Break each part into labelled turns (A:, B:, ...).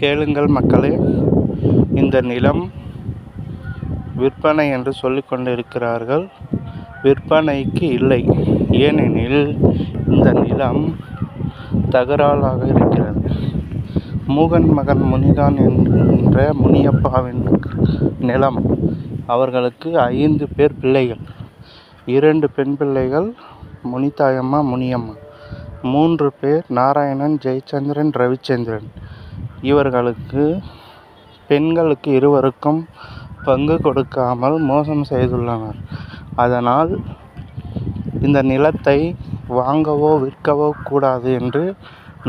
A: கேளுங்கள் மக்களே, இந்த நிலம் விற்பனை என்று சொல்லிக் கொண்டிருக்கிறார்கள். விற்பனைக்கு இல்லை. ஏனெனில் இந்த நிலம் தகராறாக இருக்கிறது. மூகன் மகன் முனிதான் என்ற முனியப்பாவின் நிலம். அவர்களுக்கு 5 பேர் பிள்ளைகள். 2 பெண் பிள்ளைகள், முனித்தாயம்மா, முனியம்மா. 3 பேர், நாராயணன், ஜெயச்சந்திரன், ரவிச்சந்திரன். இவர்களுக்கு பெண்களுக்கு இருவருக்கும் பங்கு கொடுக்காமல் மோசம் செய்துள்ளனர். அதனால் இந்த நிலத்தை வாங்கவோ விற்கவோ கூடாது என்று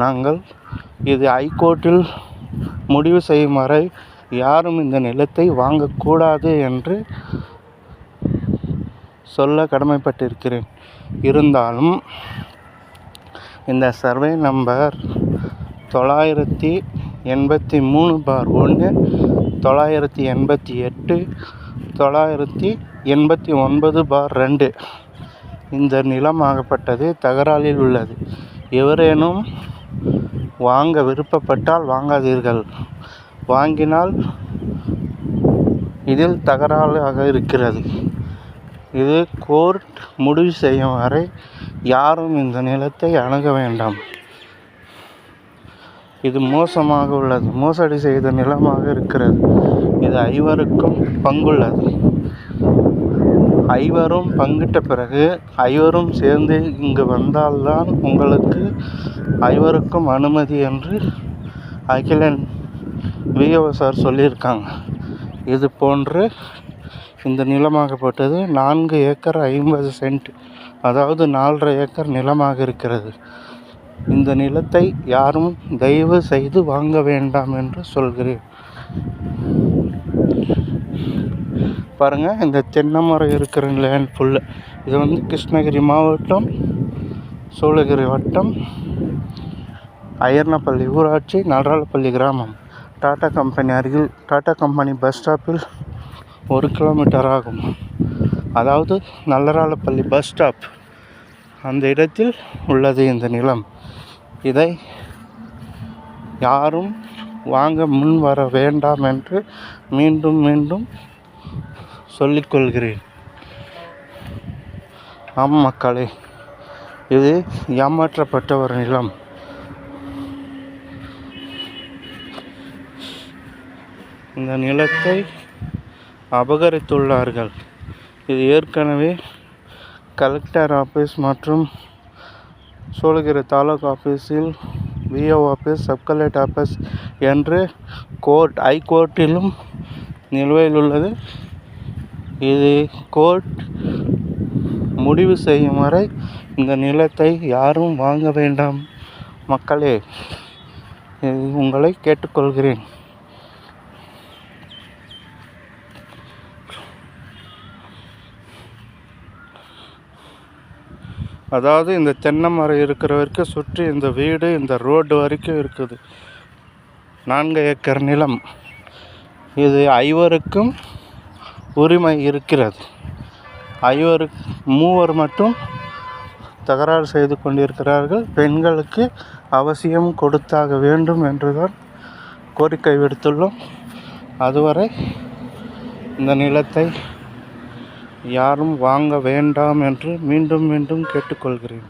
A: நாங்கள் இது ஹைகோர்ட்டில் முடிவு செய்யும் வரை யாரும் இந்த நிலத்தை வாங்கக்கூடாது என்று சொல்ல கடமைப்பட்டிருக்கிறேன். இருந்தாலும் இந்த சர்வே நம்பர் 983/1, 988, 989/2 இந்த நிலமாகப்பட்டது தகராறில் உள்ளது. எவரேனும் வாங்க விருப்பப்பட்டால் வாங்காதீர்கள். வாங்கினால் இதில் தகராறாக இருக்கிறது. இது கோர்ட் முடிவு செய்யும் வரை யாரும் இந்த நிலத்தை அணுக வேண்டாம். இது மோசமாக உள்ளது. மோசடி செய்த நிலமாக இருக்கிறது. இது 5 பங்குள்ளது. 5 பங்கிட்ட பிறகு 5 சேர்ந்து இங்கு வந்தால்தான் உங்களுக்கு 5 அனுமதி என்று அகிலன் விஓ சார் சொல்லியிருக்காங்க. இது போன்று இந்த நிலமாகப்பட்டது 4 ஏக்கர் 50 சென்ட், அதாவது 4.5 ஏக்கர் நிலமாக இருக்கிறது. இந்த நிலத்தை யாரும் தயவு செய்து வாங்க வேண்டாம் என்று சொல்கிறேன். பாருங்க, இந்த தென்னை மரம் இருக்கிற லேண்ட் ஃபுல்லு. இது கிருஷ்ணகிரி மாவட்டம், சூளகிரி வட்டம், அயர்னப்பள்ளி ஊராட்சி, நடராளப்பள்ளி கிராமம். டாடா கம்பெனி அருகில், டாடா கம்பெனி பஸ் ஸ்டாப்பில் 1 கிலோமீட்டர் ஆகும். அதாவது நல்லராளப்பள்ளி பஸ் ஸ்டாப் அந்த இடத்தில் உள்ளது இந்த நிலம். இதை யாரும் வாங்க முன் வர வேண்டாம் என்று மீண்டும் மீண்டும் சொல்லிக்கொள்கிறேன். ஆம் மக்களே, இது ஏமாற்றப்பட்ட ஒரு நிலம். இந்த நிலத்தை அபகரித்துள்ளார்கள். இது ஏற்கனவே கலெக்டர் ஆஃபீஸ் மற்றும் சூளகிரி தாலுகா ஆஃபீஸில், VO office, sub collector office என்று ஹைகோர்ட்டிலும் நிலுவையில் உள்ளது. இது கோர்ட் முடிவு செய்யும் வரை இந்த நிலத்தை யாரும் வாங்க வேண்டாம் மக்களே, உங்களை கேட்டுக்கொள்கிறேன். அதாவது இந்த தென்னை மரம் இருக்கிற வரைக்கும் சுற்றி இந்த வீடு, இந்த ரோடு வரைக்கும் இருக்குது. 4 ஏக்கர் நிலம். இது 5 உரிமை இருக்கிறது. 3 மட்டும் தகராறு செய்து கொண்டிருக்கிறார்கள். பெண்களுக்கு அவசியம் கொடுத்தாக வேண்டும் என்றுதான் கோரிக்கை விடுத்துள்ளோம். அதுவரை இந்த நிலத்தை யாரும் வாங்க வேண்டாம் என்று மீண்டும் மீண்டும் கேட்டுக்கொள்கிறேன்.